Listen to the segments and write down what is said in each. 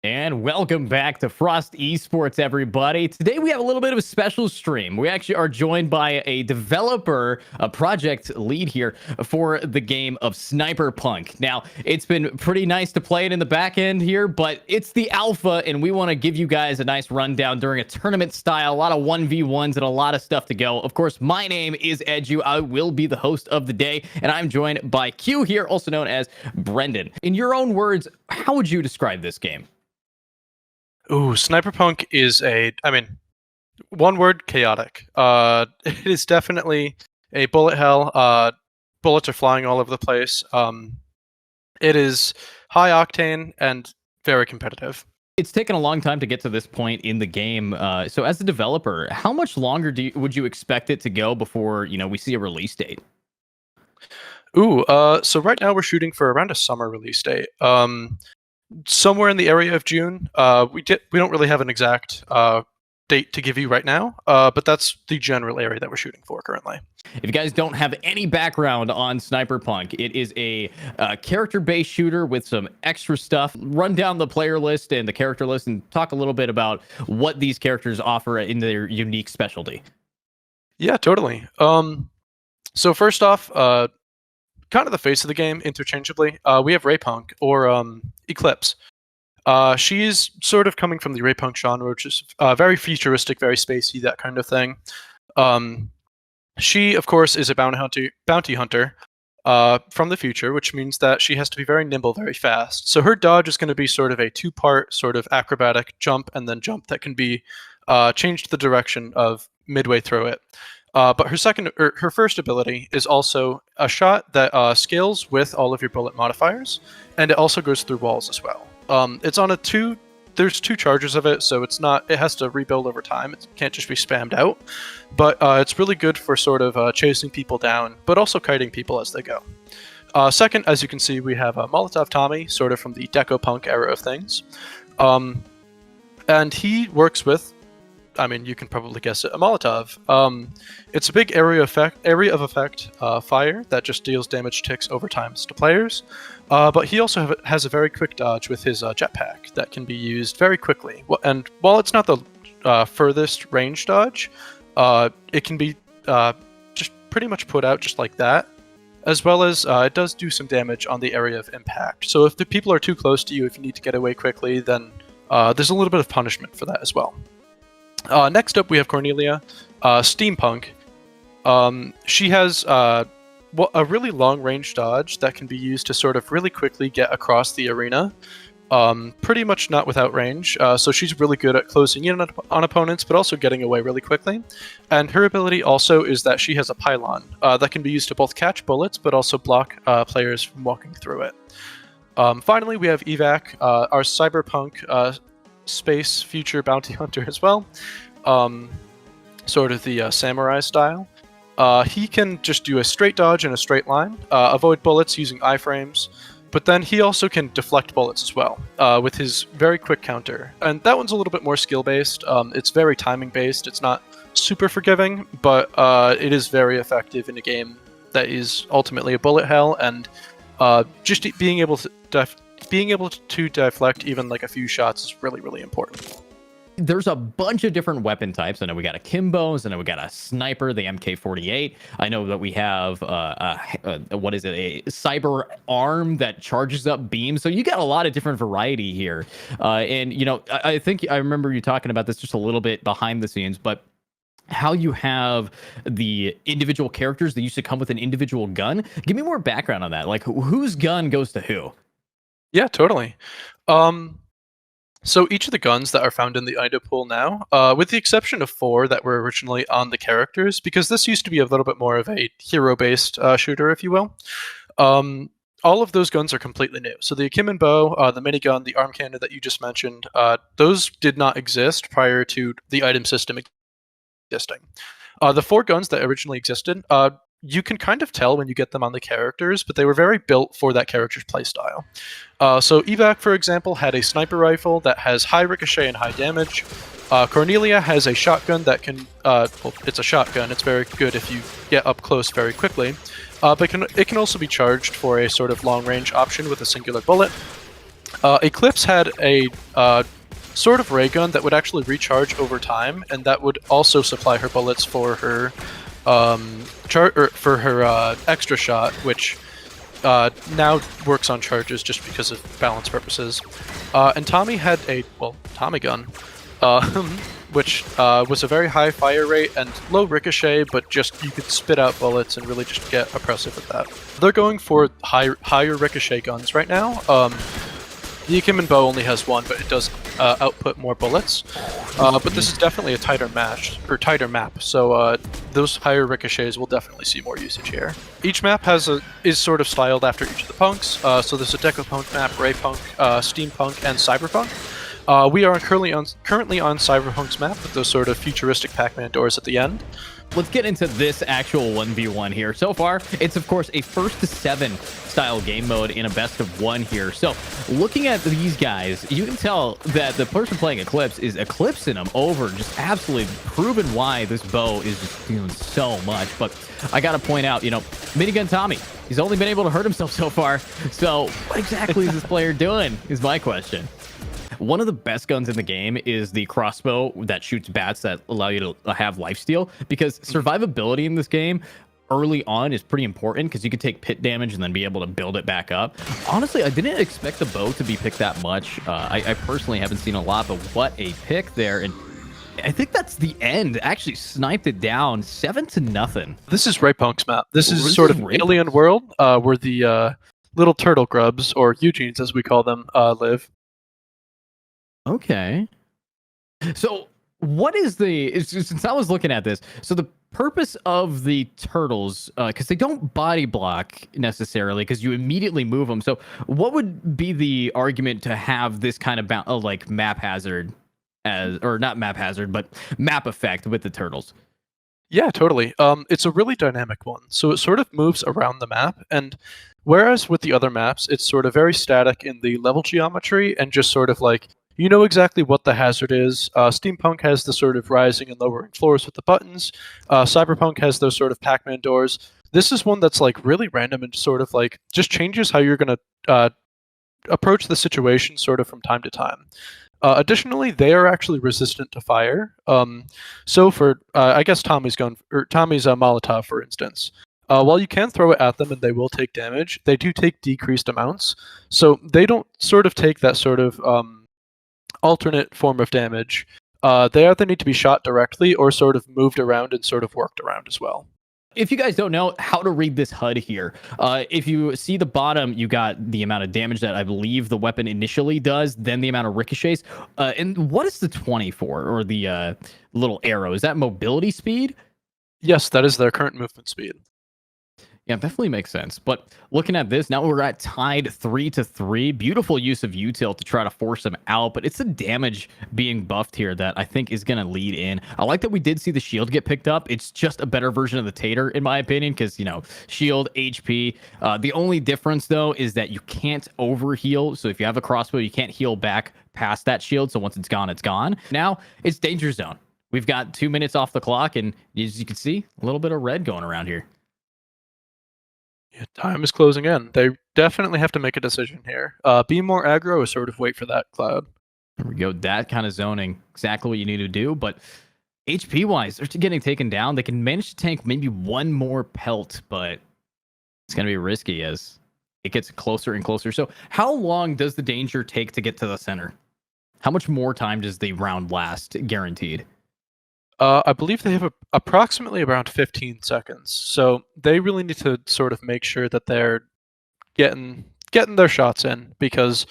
And welcome back to Frost Esports, everybody. Today we have a little bit of a special stream. We actually are joined by a developer, a project lead here for the game of SNIPERPUNK. Now, it's been pretty nice to play it in the back end here, but it's the alpha, and we want to give you guys a nice rundown during a tournament style, a lot of 1v1s and a lot of stuff to go. Of course, my name is Edu. I will be the host of the day, and I'm joined by Q here, also known as Brendan. In your own words, how would you describe this game? Ooh, SNIPERPUNK is one word, chaotic. It is definitely a bullet hell. Bullets are flying all over the place. It is high octane and very competitive. It's taken a long time to get to this point in the game. So as a developer, how much longer would you expect it to go before, we see a release date? Ooh, so right now we're shooting for around a summer release date. Somewhere in the area of June. We don't really have an exact date to give you right now, but that's the general area that we're shooting for currently. If you guys don't have any background on SNIPERPUNK, it is a character-based shooter with some extra stuff. Run down the player list and the character list and talk a little bit about what these characters offer in their unique specialty. Yeah, totally. So first off, kind of the face of the game interchangeably, we have Raypunk, or Eclipse. She's sort of coming from the Raypunk genre, which is very futuristic, very spacey, that kind of thing. She, of course, is a bounty hunter from the future, which means that she has to be very nimble, very fast. So her dodge is going to be sort of a two-part sort of acrobatic jump and then jump that can be changed the direction of midway through it. But her first ability is also a shot that scales with all of your bullet modifiers, and it also goes through walls as well. It's on there's two charges of it, so it has to rebuild over time. It can't just be spammed out, but it's really good for sort of chasing people down, but also kiting people as they go. Second, as you can see, we have Molotov Tommy, sort of from the Deco-Punk era of things. And he works with, you can probably guess it, a Molotov. It's a big area of effect fire that just deals damage ticks over times to players. But he also has a very quick dodge with his jetpack that can be used very quickly. And while it's not the furthest range dodge, it can be just pretty much put out just like that. As well as it does do some damage on the area of impact. So if the people are too close to you, if you need to get away quickly, then there's a little bit of punishment for that as well. Next up, we have Cornelia, Steampunk. She has a really long-range dodge that can be used to sort of really quickly get across the arena, pretty much not without range. So she's really good at closing in on opponents, but also getting away really quickly. And her ability also is that she has a pylon that can be used to both catch bullets, but also block players from walking through it. Finally, we have Evac, our cyberpunk space future bounty hunter as well, sort of the samurai style. He can just do a straight dodge in a straight line, avoid bullets using iframes, but then he also can deflect bullets as well with his very quick counter. And that one's a little bit more skill-based. It's very timing-based. It's not super forgiving, but it is very effective in a game that is ultimately a bullet hell, and just being able to deflect even like a few shots is really, really important. There's a bunch of different weapon types. I know we got a Kimbo's, I know we got a sniper, the MK48. I know that we have a cyber arm that charges up beams. So you got a lot of different variety here. And I think I remember you talking about this just a little bit behind the scenes, but how you have the individual characters that used to come with an individual gun. Give me more background on that. Like, whose gun goes to who? Yeah, totally. So each of the guns that are found in the item pool now, with the exception of 4 that were originally on the characters, because this used to be a little bit more of a hero-based shooter, if you will, all of those guns are completely new. So the Akimbo bow, the minigun, the arm cannon that you just mentioned, those did not exist prior to the item system existing. The 4 guns that originally existed, you can kind of tell when you get them on the characters, but they were very built for that character's playstyle. So Evac, for example, had a sniper rifle that has high ricochet and high damage. Cornelia has a shotgun that can, well, it's a shotgun, it's very good if you get up close very quickly, but it can also be charged for a sort of long-range option with a singular bullet. Eclipse had a sort of ray gun that would actually recharge over time, and that would also supply her bullets for her extra shot, which now works on charges just because of balance purposes. And Tommy had a Tommy gun, which was a very high fire rate and low ricochet, but just you could spit out bullets and really just get oppressive with that. They're going for higher ricochet guns right now. The Akemen bow only has one, but it does output more bullets. But this is definitely a tighter tighter map, so those higher ricochets will definitely see more usage here. Each map is sort of styled after each of the punks. So there's a Decapunk map, Raypunk, Steampunk, and Cyberpunk. We are currently on Cyberpunk's map with those sort of futuristic Pac-Man doors at the end. Let's get into this actual 1v1 here. So far, it's of course a 1st-to-7 style game mode in a best-of-1 here. So looking at these guys, you can tell that the person playing Eclipse is eclipsing them over, just absolutely proving why this bow is just doing so much. But I gotta point out, Minigun Tommy, he's only been able to hurt himself so far. So what exactly is this player doing is my question. One of the best guns in the game is the crossbow that shoots bats that allow you to have lifesteal, because survivability in this game early on is pretty important, because you could take pit damage and then be able to build it back up. Honestly, I didn't expect the bow to be picked that much. I personally haven't seen a lot, but what a pick there. And I think that's the end. Actually sniped it down 7-0. This is Raypunk's map. This is sort of alien world where the little turtle grubs, or Eugenes as we call them, live. Okay. So what is since I was looking at this, so the purpose of the turtles, because they don't body block necessarily, because you immediately move them. So what would be the argument to have this kind of like map hazard or not map hazard, but map effect with the turtles? Yeah, totally. It's a really dynamic one. So it sort of moves around the map, and whereas with the other maps, it's sort of very static in the level geometry and just sort of like, you know exactly what the hazard is. Steampunk has the sort of rising and lowering floors with the buttons. Cyberpunk has those sort of Pac-Man doors. This is one that's like really random and sort of like just changes how you're going to approach the situation sort of from time to time. Additionally, they are actually resistant to fire. So for, I guess Tommy's Molotov, for instance, while you can throw it at them and they will take damage, they do take decreased amounts. So they don't sort of take that sort of alternate form of damage. They either need to be shot directly or sort of moved around and sort of worked around as well. If you guys don't know how to read this HUD here, if you see the bottom, you got the amount of damage that I believe the weapon initially does, then the amount of ricochets. And what is the 24 or the little arrow? Is that mobility speed? Yes, that is their current movement speed. Yeah, definitely makes sense. But looking at this, now we're at tied 3-3. Beautiful use of util to try to force him out, but it's the damage being buffed here that I think is going to lead in. I like that we did see the shield get picked up. It's just a better version of the Tater, in my opinion, because, shield, HP. The only difference, though, is that you can't overheal. So if you have a crossbow, you can't heal back past that shield. So once it's gone, it's gone. Now it's danger zone. We've got 2 minutes off the clock, and as you can see, a little bit of red going around here. Yeah, time is closing in. They definitely have to make a decision here. Be more aggro or sort of wait for that cloud. There we go. That kind of zoning. Exactly what you need to do. But HP-wise, they're getting taken down. They can manage to tank maybe one more pelt, but it's going to be risky as it gets closer and closer. So how long does the danger take to get to the center? How much more time does the round last, guaranteed? I believe they have approximately around 15 seconds. So they really need to sort of make sure that they're getting their shots in, because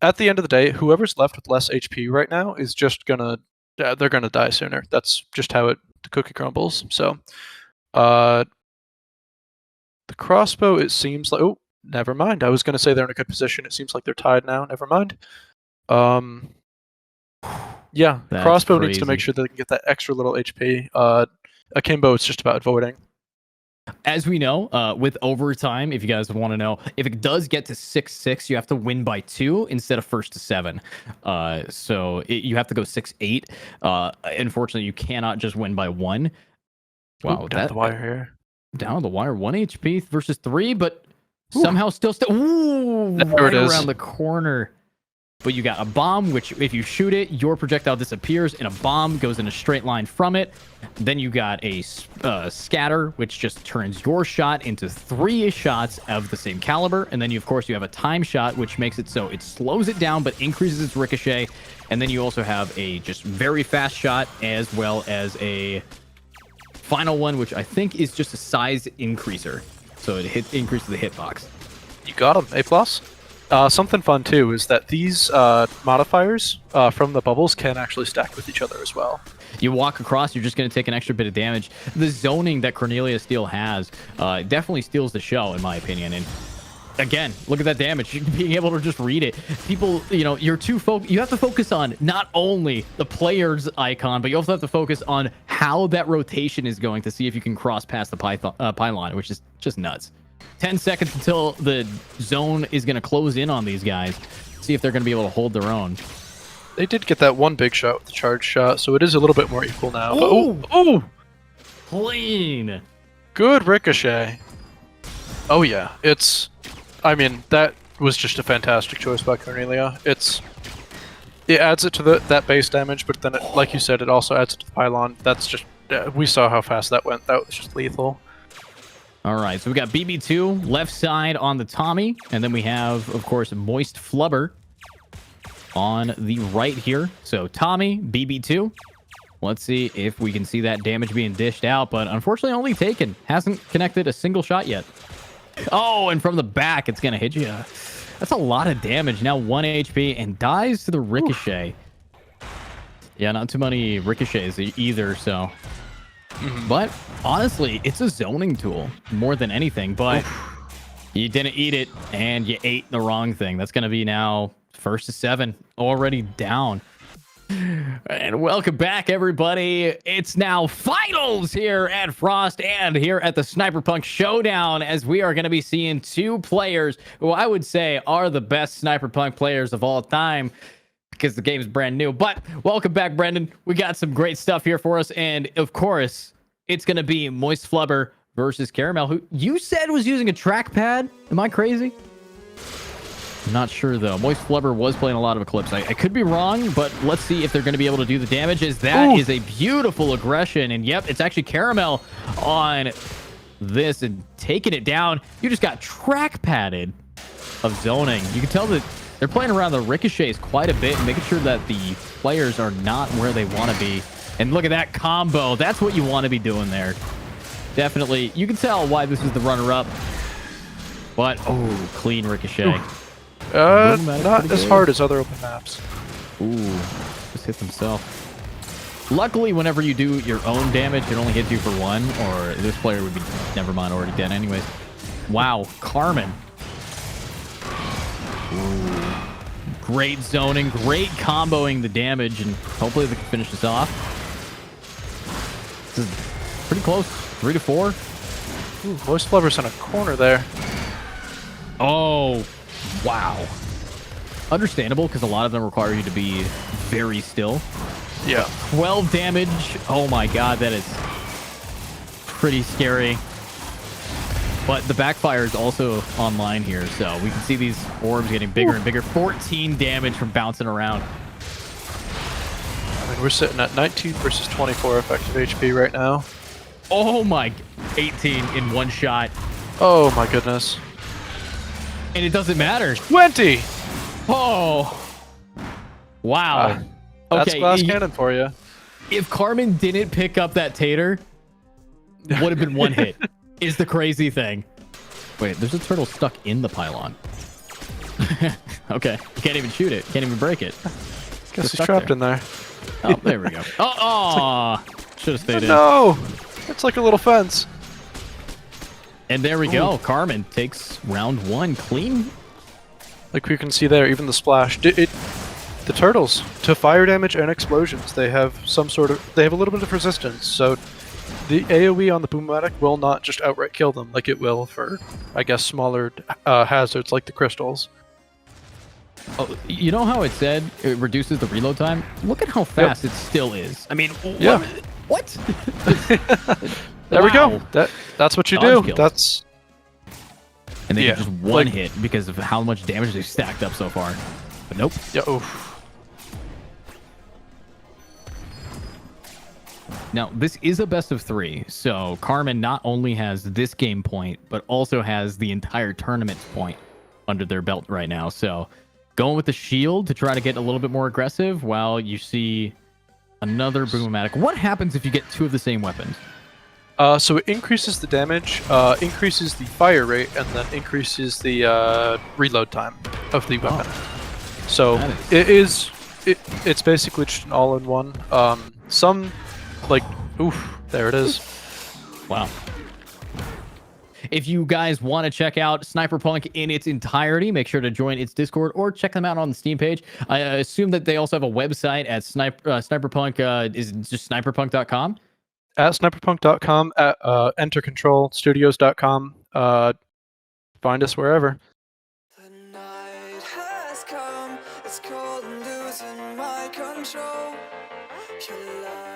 at the end of the day, whoever's left with less HP right now is just gonna they're gonna die sooner. That's just how the cookie crumbles. So the crossbow, it seems like, oh, never mind. I was gonna say they're in a good position. It seems like they're tied now. Never mind. Yeah, That's crossbow crazy. needs to make sure that they can get that extra little HP. Akimbo, it's just about voting. As we know, with overtime, if you guys want to know, if it does get to 6-6, you have to win by 2 instead of 1st-7. So you have to go 6-8. Unfortunately, you cannot just win by 1. Wow, Ooh, down the wire here. Down the wire, 1 HP versus 3, but somehow still. Ooh, there right it is. around the corner. But you got a bomb, which if you shoot it, your projectile disappears, and a bomb goes in a straight line from it. Then you got a scatter, which just turns your shot into 3 shots of the same caliber. And then, of course, you have a time shot, which makes it so it slows it down, but increases its ricochet. And then you also have a just very fast shot, as well as a final one, which I think is just a size increaser. So it increases the hitbox. You got him. Something fun too is that these modifiers from the bubbles can actually stack with each other as well. You walk across, you're just going to take an extra bit of damage. The zoning that Cornelia Steele has definitely steals the show, in my opinion. And again, look at that damage. Being able to just read it. People, you're too you have to focus on not only the player's icon, but you also have to focus on how that rotation is going to see if you can cross past the pylon, which is just nuts. 10 seconds until the zone is going to close in on these guys. See if they're going to be able to hold their own. They did get that one big shot with the charge shot, so it is a little bit more equal now. Oh! Clean! Good ricochet. Oh yeah, that was just a fantastic choice by Cornelia. It adds it to that base damage, but then, like you said, it also adds it to the pylon. That's just, we saw how fast that went. That was just lethal. All right, so we got BB2 left side on the Tommy, and then we have, of course, Moist Flubber on the right here. So Tommy, BB2. Let's see if we can see that damage being dished out, but unfortunately only taken. Hasn't connected a single shot yet. Oh, and from the back, it's going to hit you. That's a lot of damage. Now 1 HP and dies to the ricochet. Yeah, not too many ricochets either, so... But honestly, it's a zoning tool more than anything. But you didn't eat it, and you ate the wrong thing. That's going to be now 1st to 7, already down. And welcome back, everybody. It's now finals here at Frost and here at the SNIPERPUNK Showdown, as we are going to be seeing 2 players who I would say are the best SNIPERPUNK players of all time, because the game is brand new. But welcome back, Brendan. We got some great stuff here for us. And of course, it's going to be Moist Flubber versus Caramel, who you said was using a trackpad. Am I crazy? I'm not sure, though. Moist Flubber was playing a lot of Eclipse. I could be wrong, but let's see if they're going to be able to do the damage, as that is a beautiful aggression. And yep, it's actually Caramel on this and taking it down. You just got trackpadded of zoning. You can tell that they're playing around the ricochets quite a bit and making sure that the players are not where they want to be. And look at that combo. That's what you want to be doing there. Definitely. You can tell why this is the runner-up. But, oh, clean ricochet. Not as hard as other open maps. Ooh, just hit himself. Luckily, whenever you do your own damage, it only hits you for 1, or this player would be, never mind, already dead anyways. Wow, Carmen. Ooh. Great zoning, great comboing the damage, and hopefully they can finish this off. This is pretty close. 3 to 4. Ooh, Moist Flubber's in a corner there. Oh, wow. Understandable, because a lot of them require you to be very still. Yeah. 12 damage. Oh my god, that is pretty scary. But the backfire is also online here, so we can see these orbs getting bigger and bigger. 14 damage from bouncing around. I mean, we're sitting at 19 versus 24 effective HP right now. Oh my, 18 in 1 shot. Oh my goodness. And it doesn't matter. 20! Oh. Wow. That's okay, glass cannon for you. If Carmen didn't pick up that tater, would have been 1 hit. Is the crazy thing. Wait, there's a turtle stuck in the pylon. Okay, you can't even shoot it. Can't even break it. Guess he's trapped in there. Oh, there we go. Oh, should have stayed in. No! It's like a little fence. And there we go. Carmen takes round 1 clean. Like we can see there, even the splash. The turtles, to fire damage and explosions, they have they have a little bit of resistance, so the AoE on the Boomatic will not just outright kill them like it will for, I guess, smaller hazards like the crystals. Oh, you know how it said it reduces the reload time? Look at how fast it still is. I mean, yeah. What? There we go. That's what you Dodge do. kills. That's... And then just 1 hit because of how much damage they've stacked up so far. But nope. Yeah. Oof. Now, this is a best of 3, so Carmen not only has this game point, but also has the entire tournament's point under their belt right now. So going with the shield to try to get a little bit more aggressive while you see another Boom-O-Matic. What happens if you get 2 of the same weapons? So it increases the damage, increases the fire rate, and then increases the reload time of the weapon. So it's basically just an all-in-one. There it is. Wow. If you guys want to check out SNIPERPUNK in its entirety, make sure to join its Discord or check them out on the Steam page. I assume that they also have a website at SNIPERPUNK. Is it just SNIPERPUNK.com? At SNIPERPUNK.com, at EnterControlStudios.com. Find us wherever. The night has come, it's cold and losing my control. Your light